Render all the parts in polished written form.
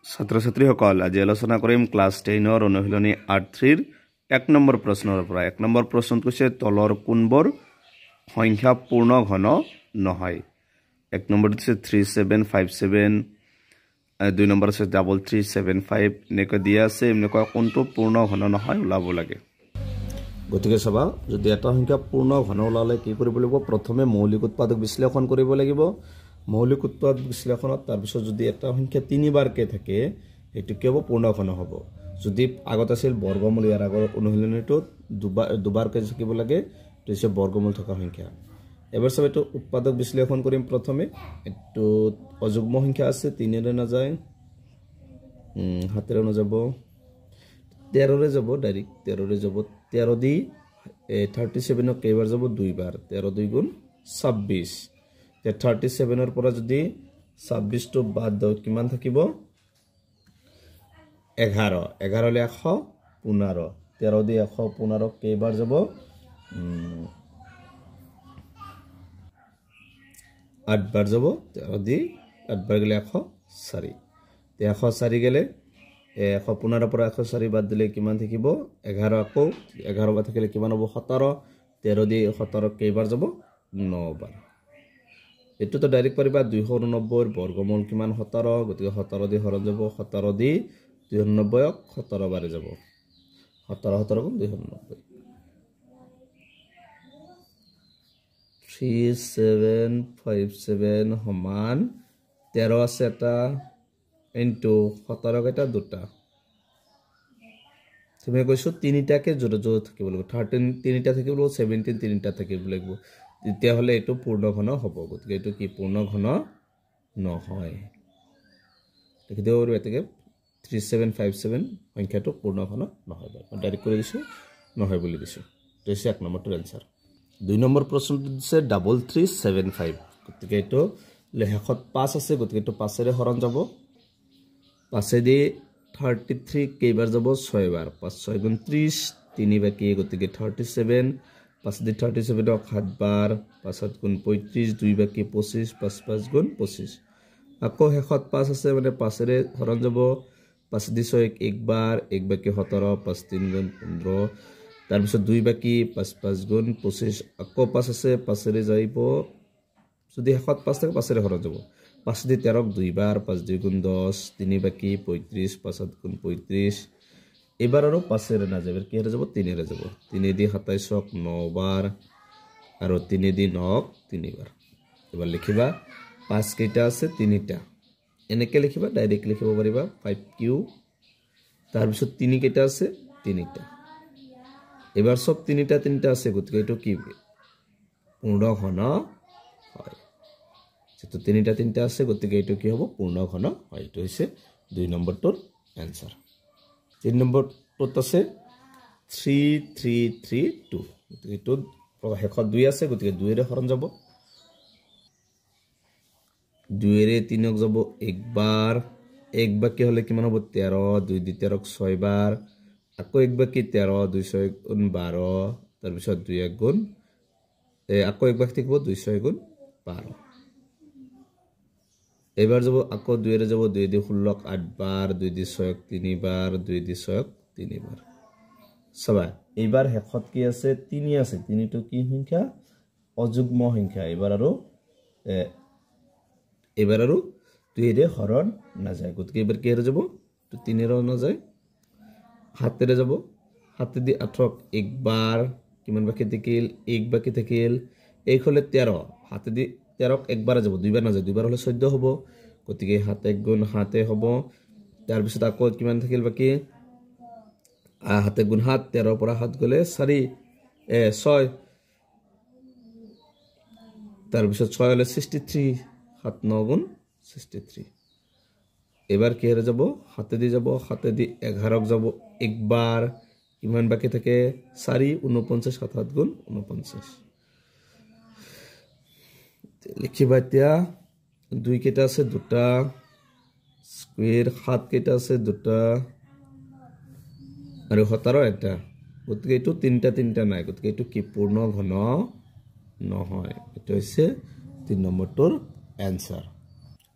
ছাত্ৰ ছাত্ৰীসকল আজি আলোচনা কৰিম ক্লাছ 10 অনুশীলনী 8-3 1 নম্বৰ প্ৰশ্নৰ পৰা 1 নম্বৰ প্ৰশ্ন কৈছে তলৰ কোনবোৰ সংখ্যা পূৰ্ণ ঘন নহয় 1 নম্বৰ দিছে 3757 2 নম্বৰ আছে 3375 নেকৈ দিয়া আছে এনেকুৱা কোনটো পূৰ্ণ ঘন নহয় ওলাব লাগে গতিকে সবা যদি এটা সংখ্যা পূৰ্ণ ঘন ওলালে কি কৰিব লাগিব প্ৰথমে মৌলিক উৎপাদক বিশ্লেষণ কৰিব লাগিব মৌলিক উৎপাদক বিশ্লেষণত তাৰ পিছত যদি এটা সংখ্যা 3 বাৰ কে থাকে এটো কেব পূৰ্ণ ঘন হ'ব যদি আগত আছিল বৰ্গমূল ইয়াৰ আগৰ অনুশীলনীটো দুবাৰ কে থাকিব লাগে তেছে বৰ্গমূল থকা সংখ্যা এবাৰ সব এটো উৎপাদক বিশ্লেষণ কৰিম প্ৰথমে এটো অযুগ্ম সংখ্যা আছে 3 ৰে না যায় হাতেৰে না যাব 13 ৰে যাব ডাইৰেক্ট 13 ৰে যাব 13 দি 37 ক কেবাৰ যাব দুইবাৰ 13 2 গুণ 26 37 পৰা যদি 26 টো বাদ দাও কিমান থাকিব 11 11 লে 115 13 দি 115 কেবাৰ যাব 8 বাৰ যাব 13 দি 8 বাৰ গলে 104 তে 104 গলে 115 পৰা 104 বাদ দিলে কিমান থাকিব 11 আকৌ 11 বাদ থাকিলে কিমান হ'ব 17 13 দি 17 কেবাৰ যাব 9 বাৰ এটো তো ডাইৰেক্ট পাৰিবা 290 বৰ্গমূল কিমান 17 গতিকে 17 দি হৰণ যাব 17 দি 290 17 বারে যাব 17 17 গুণ 290 3757 সমান 13 আছে এটা ইনটু 17 এটা দুটা তুমি কৈছো তিনিটাকে জোড়া জোড়া থাকিব লাগিব 13 তিনিটা থাকিব 17 তিনিটা থাকিব লাগিব তেতিয়া হলে এটো পূৰ্ণ ঘন হ'ব গতিকে এটো কি পূৰ্ণ ঘন নহয় লিখি দিও এটাকে 3757 সংখ্যাটো পূৰ্ণ ঘন নহয় মই ডাইৰেক্ট কৰি দিছো নহয় বুলি দিছো তেছে 1 নম্বৰটো आंसर 2 নম্বৰ প্ৰশ্নটো দিছে 3375 গতিকে এটো লেখত 5 আছে গতিকে এটো 5 ৰে হৰণ যাব 5 দি 33 কেবাৰ যাব 6 বাৰ 5 6 গুণ 30 3 বাকি গতিকে 37 5 দি 37 7 বাৰ 5 গুণ 35 2 বাকি 25 5 5 গুণ 25 আকৌ হেখত 5 আছে মানে 5 ৰে হৰণ যাব 5 দি 6 1 বাৰ 1 বাকি 17 5 3 গুণ 15 তাৰ পিছত 2 বাকি 5 5 গুণ 25 আকৌ 5 আছে 5 ৰে যাইব যদি হেখত 5 থাকে 5 ৰে হৰণ যাব 5 দি 13 2 বাৰ 5 2 গুণ 10 3 বাকি 35 5 গুণ 35 এবাৰ আৰু 5 ৰে না যাবে কি ৰে যাব 3 ৰে যাব 3 দি 27 9 বাৰ আৰু 3 দি 9 3 বাৰ এবাৰ লিখিবা 5 কেইটা আছে 3টা এনেকে লিখিবা ডাইৰেক্ট লিখিব পাৰিবা 5q তাৰ পিছত 3 কেইটা আছে 3টা এবাৰ সব 3টা আছে গতিকে এটো কি পূৰ্ণ ঘন হয় যেটো 3টা আছে গতিকে এটো কি হ'ব পূৰ্ণ ঘন হয় এটো হৈছে 2 নম্বৰটোৰ आंसर 3 নম্বৰটোত আছে 3332 গতিকে এটো হেখত 2 আছে গতিকে 2 ৰে হৰণ যাব 2 ৰে 3 ক যাব 1 বাৰ 1 বাকি হলে কিমান হ'ব 13 2 দি 13 6 বাৰ আকৌ 1 বাকি 13 2 6 গুণ 12 তাৰ পিছত 2 1 গুণ আকৌ 1 বাকি থাকিব 2 6 গুণ 12 এবাৰ যাব আকৌ 2 ৰে যাব 2 দি 16 8 বাৰ 2 দি 6 3 বাৰ 2 দি 6 3 বাৰ সবা এবাৰ হেখত কি আছে 3 আছে 3 টো কি সংখ্যা অযুগ্ম সংখ্যা এবাৰ আৰু 2 ৰে হৰণ না যায় গতিকে এবাৰ কি ৰে যাব তো 3 ৰে না যায় হাতেৰে যাব হাতে দি 18 1 বাৰ কিমান বাকি থাকিল 1 বাকি থাকিল এই হলে 13 হাতে দি 13 ক 1 বাৰ যাব 2 বাৰ না যায় 2 বাৰ হলে 14 হ'ব গতিকে 7 1 গুণ 7 হ'ব তাৰ পিছত আকৌ কিমান থাকিল বাকি হাতে গুণ 7 13 পৰা 7 গলে 4 6 তাৰ পিছত 6 হলে 63 7 9 গুণ 63 এবাৰ কি হৰে যাব হাতে দি যাব হাতে দি 11 ক যাব 1 বাৰ কিমান বাকি থাকে 4 49 7 7 গুণ 49 লিখিবা এতিয়া 2 কেইটা আছে দুটা স্কয়ার 7 কেইটা আছে দুটা আৰু 17 এটা গতিকে এটো 3টা নাই গতিকে এটো কি পূৰ্ণ ঘন নহয় এটো হৈছে 3 নম্বৰটোৰ आंसर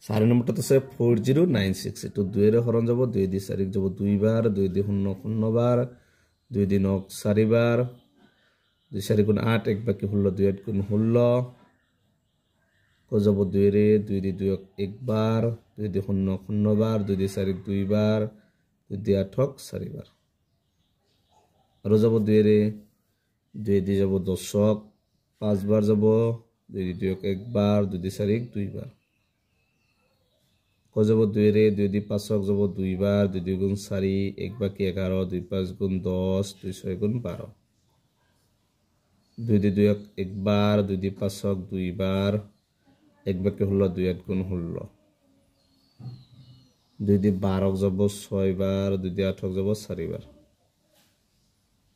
4 নম্বৰটো আছে 4096 এটো 2 ৰে হৰণ যাব 2 দি 4 যাব 2 বাৰ 2 দি 0 0 বাৰ 2 দি 9 4 বাৰ 2 4 গুণ 8 1 বাকি 16 2 8 গুণ 16 কো যাব 2 রে 2 দি 2 1 বাৰ 2 দি 0 0 বাৰ 2 দি 4 2 বাৰ 2 দি 8 4 বাৰ আৰু যাব 2 ৰে 2 দি যাব 10 5 বাৰ যাব 2 দি 2 1 বাৰ 2 দি 4 2 বাৰ কো যাব 2 ৰে 2 দি 5 যাব 2 বাৰ 2 2 গুণ 4 1 বাকি 11 2 5 গুণ 10 2 6 গুণ 12 2 দি 2 1 বাৰ 2 দি 5 2 বাৰ 1 বাকি 16 2 8 গুণ 16 2 দি 12 যাব 6 বাৰ 2 দি 8 যাব 4 বাৰ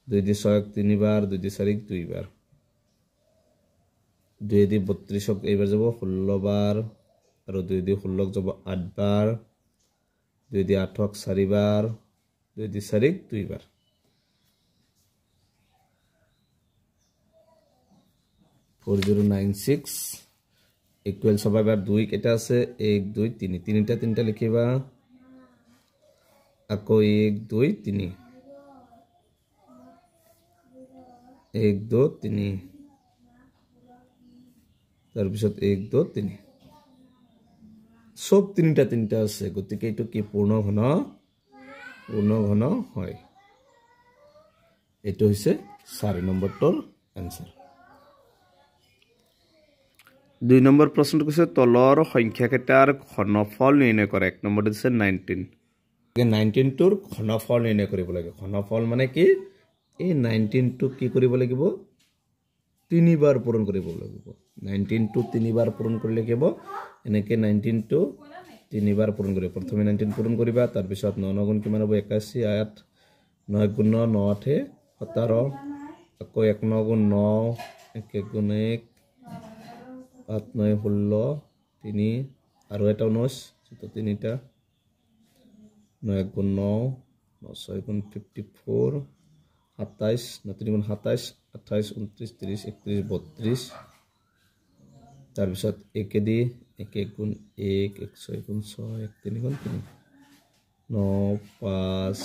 2 দি 6 3 বাৰ 2 দি 4 2 বাৰ 2 দি 32 এইবাৰ যাব 16 বাৰ আৰু 2 দি 16 যাব 8 বাৰ 2 দি 8 4 বাৰ 2 দি 4 2 বাৰ 4096 ইকুয়াল সবাই বাৰ 2 কেটা আছে 1 2 3 তিনিটা লিখিবা আকৌ 1 2 3 1 2 3 তাৰ পিছত 1 2 3 সব তিনিটা আছে গতিকে এটো কি পূৰ্ণ ঘন হয় এটো হৈছে 4 নম্বৰটোৰ आंसर 2 নম্বৰ প্ৰশ্নটো কৈছে তলৰ সংখ্যা কেটাৰ ঘনফল নিৰ্ণয় কৰা 1 নম্বৰটো দিছে 19 19 টোৰ ঘনফল নিৰ্ণয় কৰিব লাগে ঘনফল মানে কি এই 19 টো কি কৰিব লাগিব 3 বাৰ পূৰণ কৰিব লাগিব 19 টো 3 বাৰ পূৰণ কৰিলে কি হ'ব এনেকে 19 টো 3 বাৰ পূৰণ কৰিব প্ৰথমে 19 পূৰণ কৰিবা তাৰ পিছত 9 9 গুণ কিমান হ'ব 81 8 9 গুণ 9 9 17 আকৌ 1 9 গুণ 9 1 গুণ 1 8 9 16 3 আৰু এটা 19 তো তিনিটা 9 গুণ 9 9 6 গুণ 54 27 9 3 গুণ 27 28 29 30 31 32 তাৰ পিছত 1 দি 1 গুণ 1 1 6 গুণ 6 1 3 গুণ 3 9 5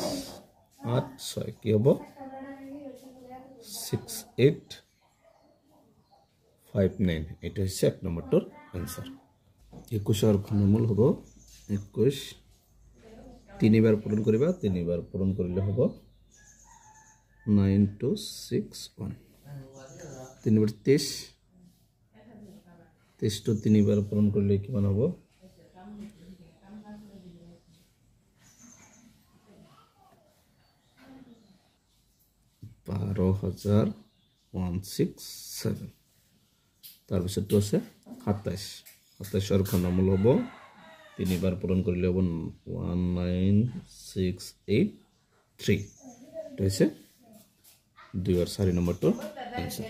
8 6 কি হ'ব 6 8 59 এটা হচ্ছে 1 নম্বরটোর आंसर 21 এর ঘনমূল হবে 21 তিনবার পূরণ করিবা তিনবার পূরণ করিলে হবে 9261 তিনবার 23 23 তো তিনবার পূরণ করলে কিমান হবে 12167 তার পিছতো আছে 27 27 এর ঘনমূল হবে তিনবার পূরণ করলে হবে 19683 এটা হচ্ছে 2 আর 4 নম্বরটো आंसर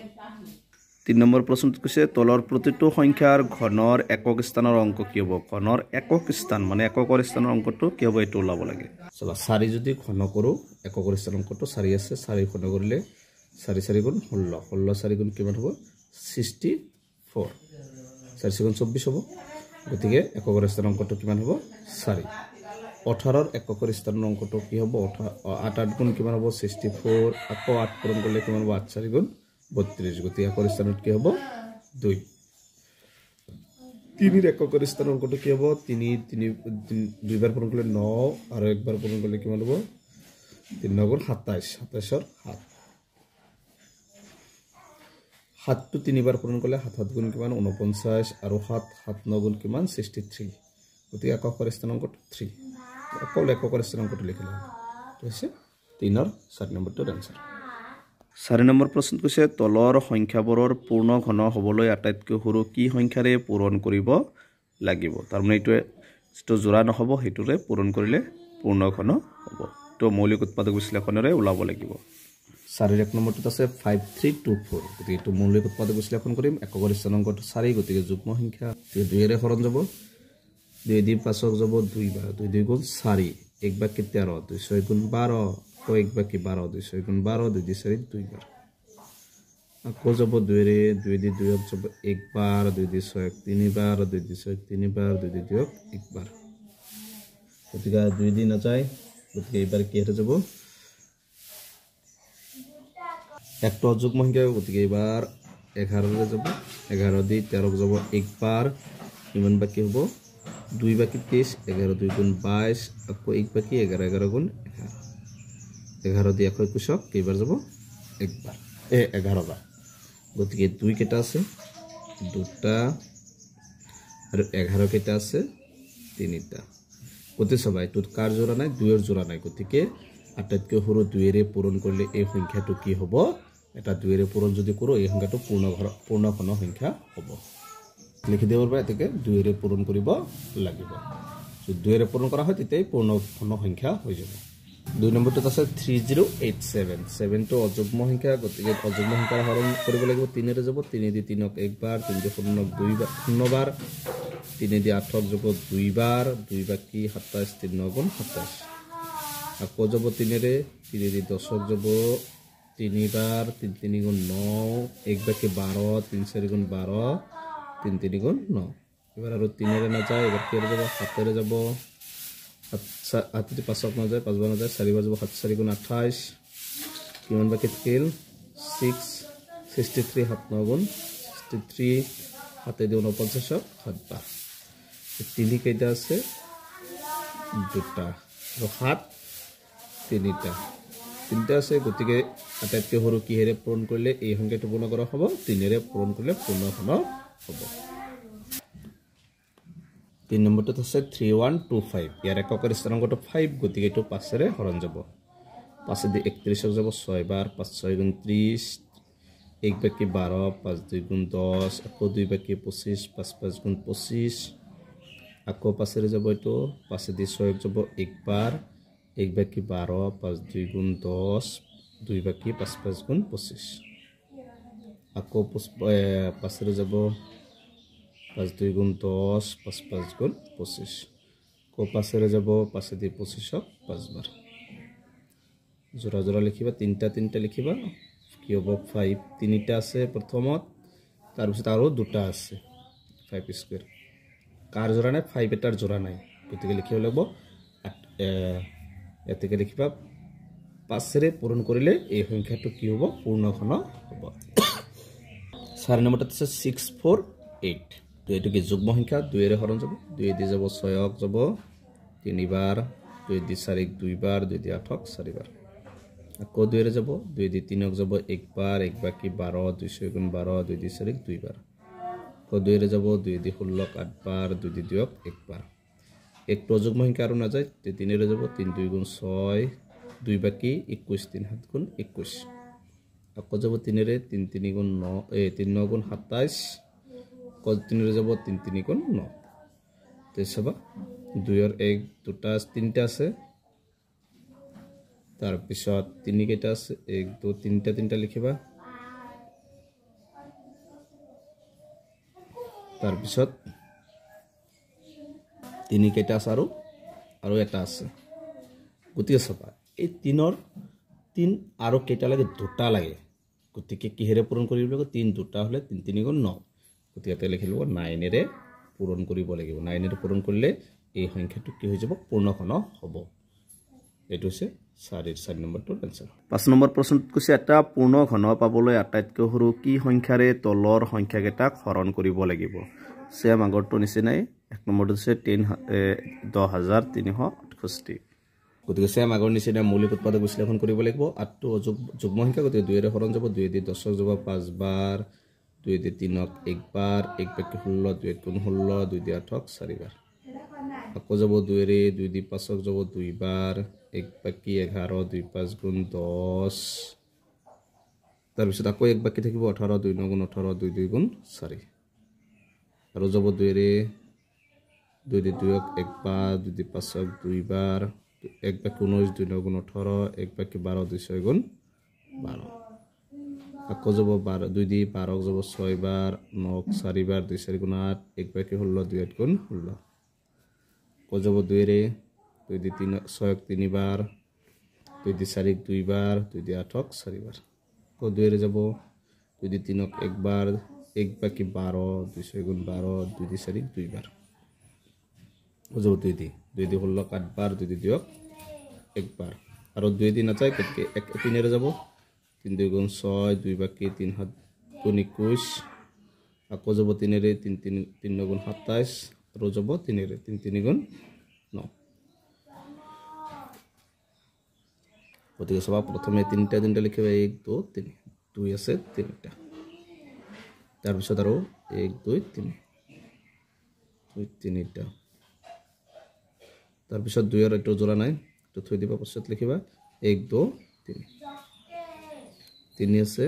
3 নম্বৰ প্ৰশ্নটো কৈছে তলৰ প্ৰতিটো সংখ্যাৰ ঘনৰ একক স্থানৰ অংক কি হ'ব ঘনৰ একক স্থান মানে এককৰ স্থানৰ অংকটো কি হ'ব এটো ওলাব লাগে চলা 4 যদি ঘন কৰো এককৰ স্থানৰ অংকটো 4 আছে 4 ঘন কৰিলে 4 4 গুণ 16 16 4 গুণ কিমান হ'ব 64 4 গুণ 24 হ'ব গতিকে এককৰ স্থানৰ অংকটো কিমান হ'ব 4 18 ৰ এককৰ স্থানৰ অংকটো কি হ'ব 8 8 গুণ কিমান হ'ব 64 আকৌ 8 পূৰণ কৰিলে কিমান হ'ব 8 4 গুণ 32 গতি এককৰ স্থানত কি হ'ব 2 3 ৰ এককৰ স্থানৰ অংকটো কি হ'ব 3 দুইবাৰ পূৰণ কৰিলে 9 আৰু একবাৰ পূৰণ কৰিলে কিমান হ'ব 3 9 গুণ 27 27 ৰ 7 7 তো 3 বাৰ পূৰণ কৰিলে 7 7 গুণ কিমান 49 আৰু 7 7 9 গুণ কিমান 63 গতি এককৰ স্থানৰ অংকটো 3 অকল এককৰ স্থানৰ অংকটো লিখিলে হৈছে 3 ৰ 7 নম্বৰটোৰ आंसर 4 নম্বৰ প্ৰশ্ন কৈছে তলৰ সংখ্যাবোৰৰ পূৰ্ণ ঘন হ'বলৈ আটাইতকৈ সৰু কি সংখ্যাৰে পূৰণ কৰিব লাগিব তাৰ মানে এইটো যেটো জোৰা নহব হেতুৰে পূৰণ কৰিলে পূৰ্ণ ঘন হ'ব তো মৌলিক উৎপাদক বিশ্লেষণৰে ওলাব লাগিব 4 এক নম্বৰটো আছে 5324 গতি এইটো মৌলিক উৎপাদক বিশ্লেষণ কৰিম এককৰ স্থানৰ অংকটো 4 গতিকে যুগ্ম সংখ্যা 2 ৰে হৰণ যাব 2 দি 5 যাব 2 বাৰ 2 2 গুণ 4 1 বাকি 13 2 6 গুণ 12 1 বাকি 12 2 6 গুণ 12 2 দি 4 2 বাৰ আকৌ যাব 2ৰে 2 দি 2ক যাব একবাৰ 2 দি 6ক তিনিবাৰ 2 দি 6ক তিনিবাৰ 2 দি 2ক একবাৰ গতিকে 2 দি নাযায় গতিকে এইবাৰ কি হতে যাব একটা অযুগ্ম সংখ্যা গতিকে এইবাৰ 11 ৰে যাব 11 দি 13ক যাব একবাৰ কিমান বাকি হ'ব 2 বাকি 23 11 2 গুণ 22 আকৌ 1 বাকি 11 11 গুণ 11 দি 121ক কেইবাৰ যাব একবাৰ 11 বাৰ গতিকে 2 কেটা আছে দুটা আৰু 11 কেটা আছে তিনিটা গতিকে সবাই টুত কাৰ জোৰা নাই 2 এৰ জোৰা নাই গতিকে আটাইতকৈ সৰু 2 এৰে পূৰণ কৰিলে এই সংখ্যাটো কি হ'ব এটা 2 এৰে পূৰণ যদি কৰো এই সংখ্যাটো পূৰ্ণ ঘন সংখ্যা হ'ব লিখি দেবৰ পৰা এতেকে 2 এৰে পূৰণ কৰিব লাগিব যদি 2 এৰে পূৰণ কৰা হয় তেতিয়া পূৰ্ণ ঘন সংখ্যা হৈ যাব 2 নম্বৰটো আছে 3087 7 টো অযুগ্ম সংখ্যা গতিকে অযুগ্ম সংখ্যা হৰণ কৰিব লাগিব 3 এৰে যাব 3 দি 3ক একবাৰ 3 দি 0ক 2 বাৰ 3 দি 8ক যাব 2 বাৰ 2 বাকি 27 3 গুণ 27 আকৌ যাব 3 এৰে 3 দি 10ক যাব 3 বাৰ 3 3 গুণ 9 1 বাকি 12 3 4 গুণ 12 3 3 গুণ 9 এবাৰ আৰু 3 এৰে না যায় এবাৰ কি যাব 7 এৰে যাব 7 দি 5ক না যায় 5 বাৰ না যায় 4 বাৰ যাব 7 4 গুণ 28 কিমান বাকি থাকিল 6 63 7 9 গুণ 63 7 দি 49ক 7 বাৰ 3 কেইটা আছে দুটা আৰু 7 তিনিটা আছে গতিকে আটাইতকৈ সৰু কিহেৰে পূৰণ কৰিলে এই সংখ্যাটো পূৰ্ণ কৰা হ'ব 3 এৰে পূৰণ কৰিলে পূৰ্ণ ঘন হ'ব 3 নম্বৰটো আছে 3125 ইয়াৰ এককৰ স্থানাংকটো 5 গতিকে এটো 5 এৰে হৰণ যাব 5 দি 31ক যাব 6 বাৰ 5 6 গুণ 30 1 বাকি 12 5 2 গুণ 10 আকৌ 2 বাকি 25 5 5 গুণ 25 আকৌ 5 এৰে যাব এটো 5 দি 6ক যাব একবাৰ 1 বাকি 12 5 2 গুণ 10 2 বাকি 5 5 গুণ 25 আকৌ 5 এৰে যাব 5 2 গুণ 10 5 5 গুণ 25 আকৌ 5 এৰে যাব 5 দি 25ক 5 বাৰ জোৰা জোৰা লিখিবা তিনটা লিখিবা কি হ'ব 5 তিনিটা আছে প্ৰথমত তাৰ পিছত আৰু দুটা আছে 5 স্কয়াৰ কাৰ জোৰা নাই 5 এটাৰ জোৰা নাই গতিকে লিখিব লাগিব এতেকে লিখিবা 5 এৰে পূৰণ কৰিলে এই সংখ্যাটো কি হ'ব পূৰ্ণ ঘন হ'ব 4 নম্বৰটো আছে 648 তো এটো কি যুগ্ম সংখ্যা 2 এৰে হৰণ যাব 2 দি যাব 6ক যাব 3 বাৰ 2 দি 4ক 2 বাৰ 2 দি 8ক 4 বাৰ আকৌ 2 এৰে যাব 2 দি 3ক যাব একবাৰ 1 বাকি 12 2 6 গুণ 12 2 দি 4ক 2 বাৰ আকৌ 2 এৰে যাব 2 দি 16ক 8 বাৰ 2 দি 2ক একবাৰ একটো অযুগ্ম সংখ্যা আৰু না যায় 3 এৰে যাব 3 2 গুণ 6 2 বাকি 21 3 7 গুণ 21 আকৌ যাব 3 এৰে 3 3 গুণ 9 3 9 গুণ 27 আকৌ 3 এৰে যাব 3 3 গুণ 9 তে সবা 2 এর 1 দুটা তিনটা আছে তার পিছত 3 কেটা আছে 1 2 তিনটা লিখিবা তার পিছত 3 কেটা আছে আৰু এটা আছে গতিকে সবা এই 3 আৰু কেটা লাগে দুটা লাগে গতিকে কিহেৰে পূৰণ কৰিব লাগিব 3 দুটা হলে 3 3 গুণ 9 গতিকে তে লিখিব 9 এৰে পূৰণ কৰিব লাগিব 9 এৰে পূৰণ কৰিলে এই সংখ্যাটো কি হৈ যাব পূৰ্ণ ঘন হ'ব এটো হৈছে 4 নম্বৰটোৰ आंसर 5 নম্বৰ প্ৰশ্নটো কৈছে এটা পূৰ্ণ ঘন পাবলৈ আটাইতকৈ সৰু কি সংখ্যাৰে তলৰ সংখ্যাকেইটাক হৰণ কৰিব লাগিব সেম আগৰটো নিচিনাই 1 নম্বৰটো হৈছে 10368 গতিকে সেম আগৰ নিচিনা মৌলিক উৎপাদক বিশ্লেষণ কৰিব লাগিব আটটো যুগ্ম সংখ্যা গতিকে 2 এৰে হৰণ যাব 2 দি 10ক যাব 5 বাৰ 2 দি 3ক একবাৰ 1 বাকি 16 2 গুণ 16 2 দি 8ক 4 বাৰ আকৌ যাব 2 এৰে 2 দি 5ক যাব 2 বাৰ 1 বাকি 11 2 5 গুণ 10 তাৰ পিছত আকৌ 1 বাকি থাকিব 18 2 9 গুণ 18 2 2 গুণ 4 আৰু যাব 2 এৰে 2 দি 2ক একবাৰ 2 দি 5ক 2 বাৰ 1 বাকি 19 2 9 গুণ 18 1 বাকি 12 2 6 গুণ 12 আকৌ যাব 2 দি 12ক যাব 6 বাৰ 9 4 বাৰ 2 4 গুণ 8 1 বাকি 16 2 8 গুণ 16 আকৌ যাব 2 এৰে 2 দি 6ক 3 বাৰ 2 দি 4ক 2 বাৰ 2 দি 8ক 4 বাৰ আকৌ 2 এৰে যাব 2 দি 3 একবার 1 বাকি 12 2 গুণ 12 2 দি 4 দুইবার ও যাব 2 দি 16 8বার 2 দি 2 একবার আর 2 দি না চাই গতিকে 3 এর যাব 3 2 গুণ 6 2 বাকি 3 হাত গুণ 21 আকৌ যাব 3 এর 3 গুণ 27 আর যাব 3 এর 3 গুণ 9 গতিকে সবা প্রথমে 3টা লিখিবা 1 2 3 2 আছে 3টা তার পিছত আৰু 1 2 3 3টা তার পিছত 2 এর এটো জোড়া নাই তো থৈ দিবা পিছত লিখিবা 1 2 3 3 আছে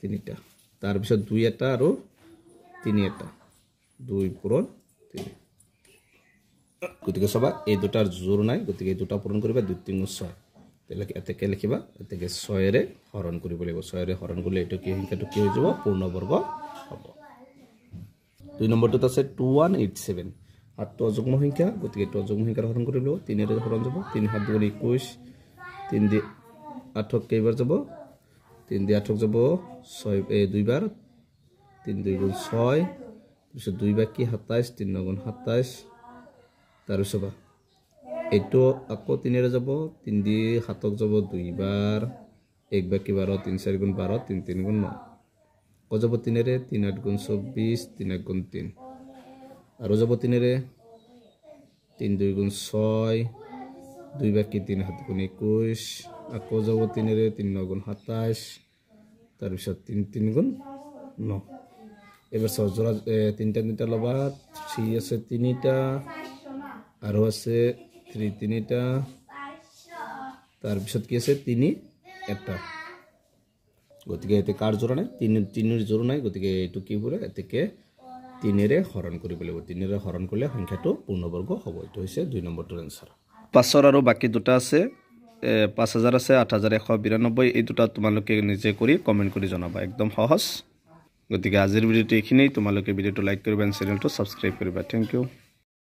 3টা তার পিছত 2 এটা আৰু 3 এটা 2 পূৰণ 3 গতিকে সবা এই দুটাৰ জোৰ নাই গতিকে এই দুটা পূৰণ কৰিবা 2 3 6 তেলে এতেকে লিখিবা এতেকে 6 এৰে হৰণ কৰিব লাগিব 6 এৰে হৰণ কৰিলে এটো কি সংখ্যাটো কি হৈ যাব পূৰ্ণবৰ্গ হ'ব 2 নম্বৰটোত আছে 2187 8টো অযুগ্ম সংখ্যা গতিকে এটো অযুগ্ম সংখ্যাৰ হৰণ কৰিলো 3 এৰে হৰণ যাব 3 7 গুণ 21 3 দি 8 কেইবাৰ যাব 3 দি 8 যাব 6 দুইবাৰ 3 2 গুণ 6 পিছত 2 বাকি 27 3 গুণ 27 তার পিছত এটো আকৌ 3 এৰে যাব 3 দি 7 যাব দুইবাৰ 1 বাকি 12 3 4 গুণ 12 3 3 গুণ 9 ক যাব 3 এৰে 3 8 গুণ 24 3 1 গুণ 3 আৰু যাব 3 এৰে 3 2 গুণ 6 2 বাকি 3 7 গুণ 21 আকৌ যাব 3 এৰে 3 9 গুণ 27 তাৰ পিছত 3 3 গুণ 9 এবাৰ সজোৰা 3টা লবা 3 আছে 3টা আৰু আছে 3 3টা তার পিছত কি আছে 3 এটা গতিকে এতে কার জোড়া নাই 3 এর জোড়া নাই গতিকে এটো কি পৰে এতেকে 3 এৰে হৰণ কৰিব লাগিব 3 এৰে হৰণ কৰিলে সংখ্যাটো পূৰ্ণবৰ্গ হ'ব এটো হৈছে 2 নম্বৰটোৰ আনসাৰ 5 আৰু বাকি দুটা আছে 5000 আছে 8192 এই দুটা তোমালোকে নিজে কৰি কমেন্ট কৰি জনাবা একদম সহজ গতিকে আজিৰ ভিডিওটো এইখিনেই তোমালোকে ভিডিওটো লাইক কৰিবা আৰু চেনেলটো সাবস্ক্ৰাইব কৰিবা থ্যাংক ইউ